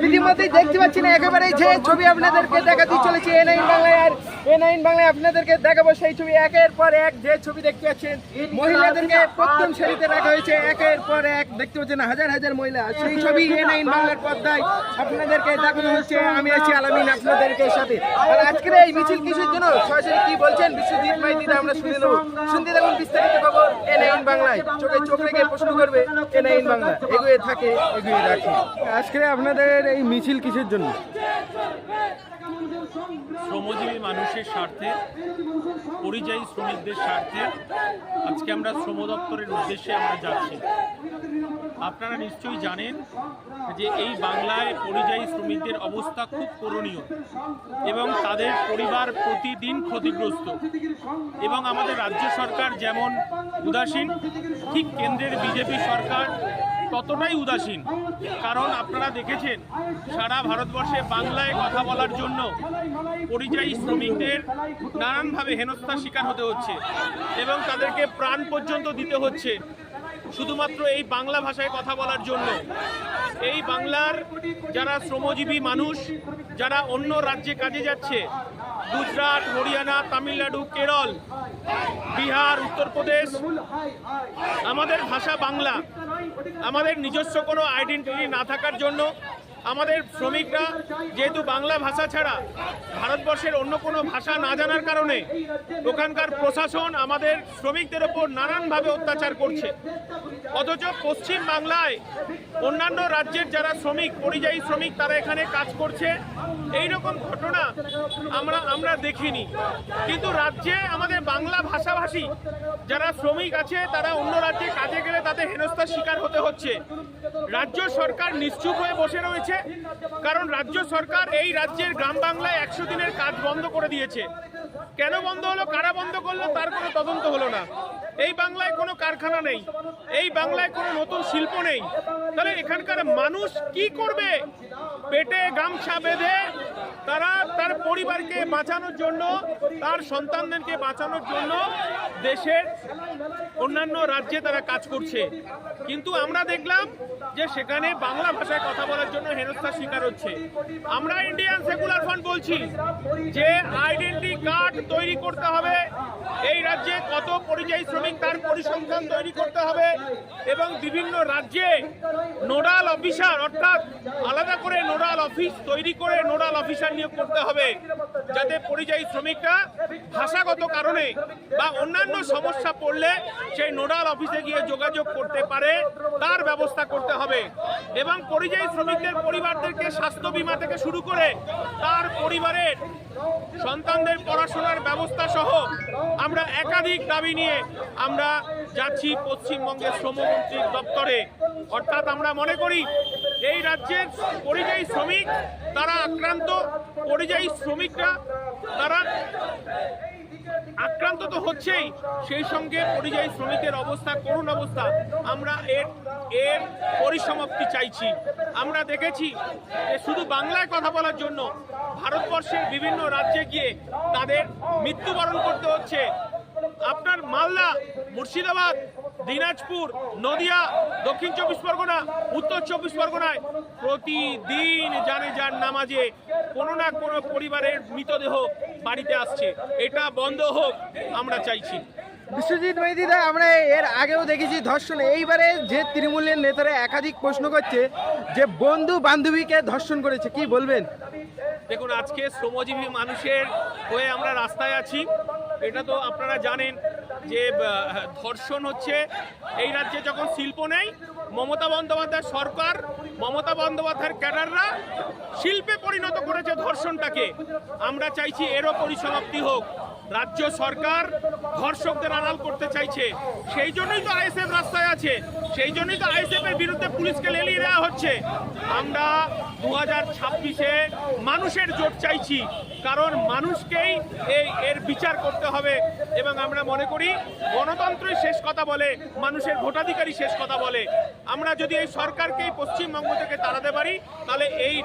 ইতিমধ্যেই দেখতে পাচ্ছি না একেবারে যে ছবি আপনাদেরকে দেখাতে চলেছি এনআইন বাংলায়, আর এনআইন বাংলায় আপনাদেরকে দেখাবো সেই ছবি একের পর এক। যে ছবি দেখতে পাচ্ছেন মহিলাদেরকে প্রথম সারিতে রাখা হয়েছে, একের পর এক দেখতে পাচ্ছেন হাজার হাজার মহিলা, সেই ছবি এনআইন বাংলার পর্দায় আপনাদেরকে দেখানো হচ্ছে। আমি আছি আলামিন আপনাদেরকে সাথে। আর আজকের এই মিছিল কিসের জন্য সরাসরি কি বলছেন বিশ্বজিৎ মাইতিরা আমরা শুনে নেব। শুনতে দেখুন বিস্তারিত খবর এনআইন বাংলায়। চোখে চোখ রেখে প্রশ্ন করবে এনআইন বাংলা, এগিয়ে থাকে এগিয়ে রাখে। আজকে আপনাদের এই মিছিল কিসের জন্য? শ্রমজীবী মানুষের স্বার্থে, পরিযায়ী শ্রমিকদের স্বার্থে আজকে আমরা শ্রম দপ্তরের উদ্দেশ্যে আমরা যাচ্ছি। আপনারা নিশ্চয়ই জানেন যে এই বাংলায় পরিযায়ী শ্রমিকদের অবস্থা খুব করুণীয় এবং তাদের পরিবার প্রতিদিন ক্ষতিগ্রস্ত, এবং আমাদের রাজ্য সরকার যেমন উদাসীন, ঠিক কেন্দ্রের বিজেপি সরকার ততটাই উদাসীন। কারণ আপনারা দেখেছেন সারা ভারতবর্ষে বাংলায় কথা বলার জন্য পরিযায়ী শ্রমিকদের নানানভাবে হেনস্থার শিকার হতে হচ্ছে এবং তাদেরকে প্রাণ পর্যন্ত দিতে হচ্ছে শুধুমাত্র এই বাংলা ভাষায় কথা বলার জন্য। এই বাংলার যারা শ্রমজীবী মানুষ, যারা অন্য রাজ্যে কাজে যাচ্ছে, গুজরাট, হরিয়ানা, তামিলনাড়ু, কেরল, বিহার, উত্তরপ্রদেশ, আমাদের ভাষা বাংলা, আমাদের নিজস্ব কোনো আইডেন্টিটি না থাকার জন্য আমাদের শ্রমিকরা যেহেতু বাংলা ভাষা ছাড়া ভারতবর্ষের অন্য কোনো ভাষা না জানার কারণে ওখানকার প্রশাসন আমাদের শ্রমিকদের ওপর নানানভাবে অত্যাচার করছে। অথচ পশ্চিম বাংলায় অন্যান্য রাজ্যের যারা শ্রমিক, পরিযায়ী শ্রমিক, তারা এখানে কাজ করছে, এই রকম ঘটনা আমরা দেখিনি। কিন্তু রাজ্যে আমাদের বাংলা ভাষাভাষী যারা শ্রমিক আছে তারা অন্য রাজ্যে কাজে গেলে তাদের হেনস্থার শিকার হতে হচ্ছে। রাজ্য সরকার নিশ্চুপ হয়ে বসে রয়েছে, কারণ রাজ্য সরকার এই রাজ্যের গ্রাম বাংলায় 100 দিনের কাজ বন্ধ করে দিয়েছে। কেন বন্ধ হলো, কারা বন্ধ করলো, তার কোনো তদন্ত হলো না। এই বাংলায় কোনো কারখানা নেই, এই বাংলায় কোনো নতুন শিল্প নেই, তাহলে এখানকার মানুষ কি করবে? পেটে গামছা বেঁধে তারা তার পরিবারকে বাঁচানোর জন্য, তার সন্তানদেরকে বাঁচানোর জন্য দেশের অন্যান্য রাজ্যে তারা কাজ করছে। কিন্তু আমরা দেখলাম যে সেখানে বাংলা ভাষায় কথা বলার জন্য হেনস্থার শিকার হচ্ছে। আমরা ইন্ডিয়ান সেকুলার ফ্রন্ট বলছি যে আইডেন্টি কার্ড তৈরি করতে হবে, এই রাজ্যে কত পরিযায়ী শ্রমিক তার পরিসংখ্যান তৈরি করতে হবে, এবং বিভিন্ন রাজ্যে নোডাল অফিসার, অর্থাৎ আলাদা করে নোডাল অফিস তৈরি করে নোডাল অফিসার নিয়োগ করতে হবে, যাতে পরিযায়ী শ্রমিকরা ভাষাগত কারণে বা অন্যান্য সমস্যা পড়লে সেই নোডাল অফিসে গিয়ে যোগাযোগ করতে পারে, তার ব্যবস্থা করতে হবে। এবং পরিযায়ী শ্রমিকদের পরিবারদেরকে স্বাস্থ্য বীমা থেকে শুরু করে তার পরিবারের সন্তানদের পড়াশোনার ব্যবস্থা সহ আমরা একাধিক দাবি নিয়ে আমরা যাচ্ছি পশ্চিমবঙ্গের শ্রমমন্ত্রীর দপ্তরে। অর্থাৎ আমরা মনে করি এই রাজ্যের পরিযায়ী শ্রমিক তারা আক্রান্ত, পরিযায়ী শ্রমিকরা তারা আক্রান্ত তো হচ্ছেই, সেই সঙ্গে পরিযায়ী শ্রমিকের অবস্থা করুণ অবস্থা। আমরা এর পরিসমাপ্তি চাইছি। আমরা দেখেছি যে শুধু বাংলায় কথা বলার জন্য ভারতবর্ষের বিভিন্ন রাজ্যে গিয়ে তাদের মৃত্যুবরণ করতে হচ্ছে। আপনার মালদা, মুর্শিদাবাদ, দিনাজপুর, নদিয়া, দক্ষিণ 24 পরগনা, উত্তর 24 পরগনায় প্রতিদিন জানেজার নামাজে কোনো না কোনো পরিবারের মৃতদেহ বাড়িতে আসছে। এটা বন্ধ হোক আমরা চাইছি। বিশ্বজিৎ মাইতিদা, আমরা এর আগেও দেখেছি ধর্ষণ, এইবারে যে তৃণমূলের নেতারা একাধিক প্রশ্ন করছে যে বন্ধু বান্ধবীকে ধর্ষণ করেছে, কি বলবেন? দেখুন, আজকে শ্রমজীবী মানুষের হয়ে আমরা রাস্তায় আছি। এটা তো আপনারা জানেন যে ধর্ষণ হচ্ছে এই রাজ্যে যখন শিল্প নেই, মমতা বন্দ্যোপাধ্যায় সরকার, মমতা বন্দ্যোপাধ্যায়ের ক্যাডাররা শিল্পে পরিণত করেছে ধর্ষণটাকে। আমরা চাইছি এরও পরিসমাপ্তি হোক। রাজ্য সরকার ধর্ষকদের আড়াল করতে চাইছে, সেই জন্যই তো আইএসএফ রাস্তায় আছে, সেই জন্যই তো আইএসএফ এর বিরুদ্ধে পুলিশকে লেলিয়ে দেওয়া হচ্ছে। আমরা 2026-এ মানুষের জোট চাইছি, কারণ মানুষকেই এর বিচার করতে হবে। এবং আমরা মনে করি গণতন্ত্রই শেষ কথা বলে, মানুষের ভোটাধিকারই শেষ কথা বলে। আমরা যদি এই সরকারকেই পশ্চিমবঙ্গ থেকে তাড়াতে পারি, তাহলে এই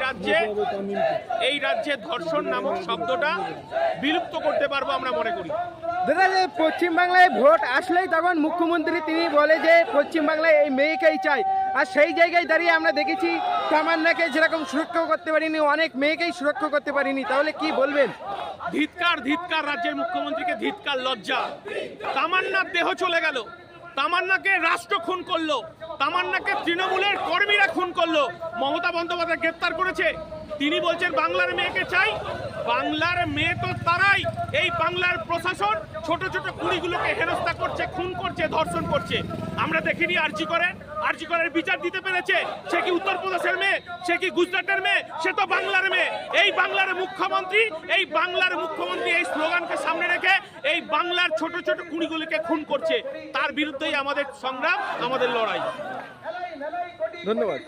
রাজ্যে ধর্ষণ নামক শব্দটা বিলুপ্ত করতে পারবো আমরা মনে করি। দাদা, যে পশ্চিমবাংলায় ভোট আসলেই তখন মুখ্যমন্ত্রী তিনি বলে যে পশ্চিমবাংলায় এই মেয়েকেই চাই, আর সেই জায়গায় দাঁড়িয়ে আমরা দেখেছি তামান্নাকে যেরকম সুরক্ষা করতে পারিনি, অনেক মেয়েকেই সুরক্ষা করতে পারিনি, তাহলে কি বলবেন? ধিৎকার ধিৎকার, রাজ্যের মুখ্যমন্ত্রীকে ধিৎকার, লজ্জা। তামান্নার দেহ চলে গেল, তামান্নাকে রাষ্ট্র খুন করলো, তামান্নাকে তৃণমূলের কর্মীরা খুন করলো, মমতা বন্দ্যোপাধ্যায় গ্রেপ্তার করেছে। তিনি বলছেন বাংলার মেয়েকে চাই। বাংলার মেয়ে তো তারাই, এই বাংলার প্রশাসন ছোট ছোট কুড়িগুলোকে হেনস্থা করছে, খুন করছে, ধর্ষণ করছে। আমরা দেখিনি আরজি করের বিচার দিতে পেরেছে। সে কি উত্তরপ্রদেশের মেয়ে, সে কি গুজরাটের মেয়ে, সে তো বাংলার মেয়ে। এই বাংলার মুখ্যমন্ত্রী এই স্লোগানকে সামনে রেখে এই বাংলার ছোট ছোট কুড়িগুলোকে খুন করছে। তার বিরুদ্ধেই আমাদের সংগ্রাম, আমাদের লড়াই। ধন্যবাদ।